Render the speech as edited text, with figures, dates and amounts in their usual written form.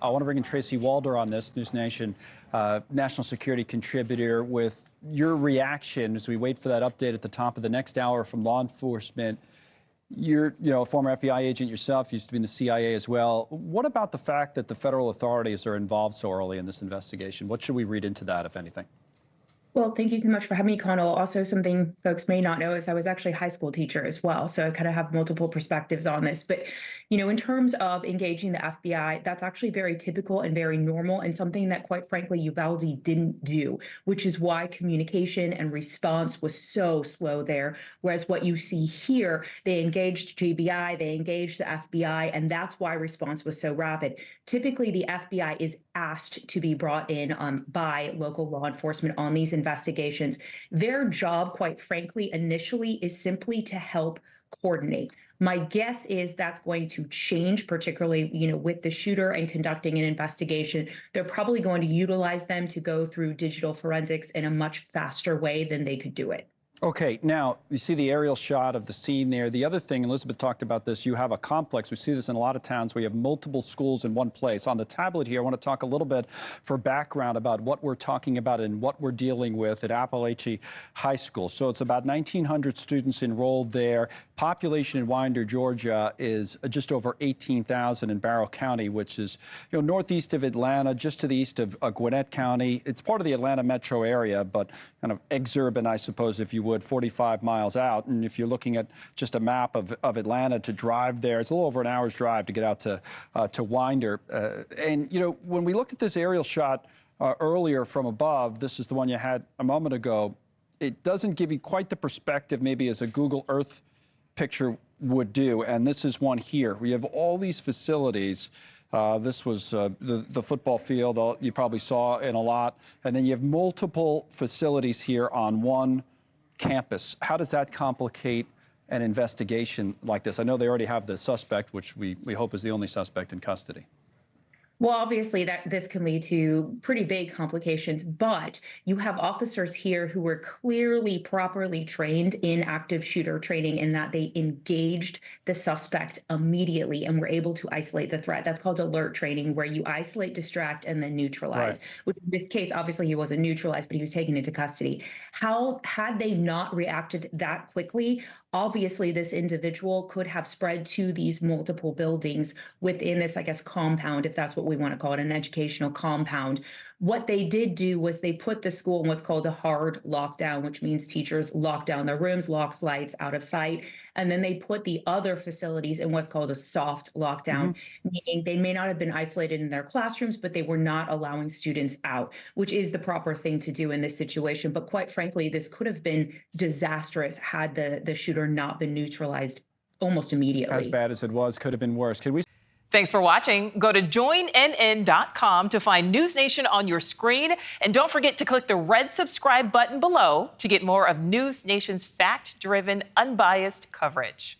I want to bring in Tracy Walder on this, NewsNation national security contributor, with your reaction as we wait for that update at the top of the next hour from law enforcement. You're, a former FBI agent yourself, used to be in the CIA as well. What about the fact that the federal authorities are involved so early in this investigation? What should we read into that, if anything? Well, thank you so much for having me, Connell. Also, something folks may not know is I was actually a high school teacher as well. So I kind of have multiple perspectives on this. But, in terms of engaging the FBI, that's actually very typical and very normal, and something that, quite frankly, Uvalde didn't do, which is why communication and response was so slow there. Whereas what you see here, they engaged GBI, they engaged the FBI, and that's why response was so rapid. Typically, the FBI is asked to be brought in by local law enforcement on these investigations. Their job, quite frankly, initially is simply to help coordinate. My guess is that's going to change, particularly, with the shooter and conducting an investigation. They're probably going to utilize them to go through digital forensics in a much faster way than they could do it. Okay, now you see the aerial shot of the scene there. The other thing, Elizabeth talked about this, you have a complex. We see this in a lot of towns where you have multiple schools in one place. On the tablet here, I want to talk a little bit for background about what we're talking about and what we're dealing with at Apalachee High School. So it's about 1,900 students enrolled there. Population in Winder, Georgia is just over 18,000 in Barrow County, which is northeast of Atlanta, just to the east of Gwinnett County. It's part of the Atlanta metro area, but kind of exurban, I suppose, if you would. 45 miles out. And if you're looking at just a map of Atlanta to drive there, it's a little over an hour's drive to get out to Winder. And, when we look at this aerial shot earlier from above, this is the one you had a moment ago, it doesn't give you quite the perspective maybe as a Google Earth picture would do. And this is one here. We have all these facilities. This was the football field you probably saw in a lot. And then you have multiple facilities here on one campus. How does that complicate an investigation like this? I know they already have the suspect, which we hope is the only suspect in custody. Well, obviously, this can lead to pretty big complications, but you have officers here who were clearly properly trained in active shooter training in that they engaged the suspect immediately and were able to isolate the threat. That's called alert training, where you isolate, distract, and then neutralize. Right. Which in this case, obviously, he wasn't neutralized, but he was taken into custody. Had they not reacted that quickly, obviously, this individual could have spread to these multiple buildings within this, compound, if that's what we want to call it, an educational compound. What they did do was they put the school in what's called a hard lockdown, which means teachers lock down their rooms, locks lights, out of sight. And then they put the other facilities in what's called a soft lockdown, meaning they may not have been isolated in their classrooms, but they were not allowing students out, which is the proper thing to do in this situation. But quite frankly, this could have been disastrous had the shooter not been neutralized almost immediately. As bad as it was, could have been worse. Thanks for watching. Go to joinnn.com to find NewsNation on your screen. And don't forget to click the red subscribe button below to get more of NewsNation's fact-driven, unbiased coverage.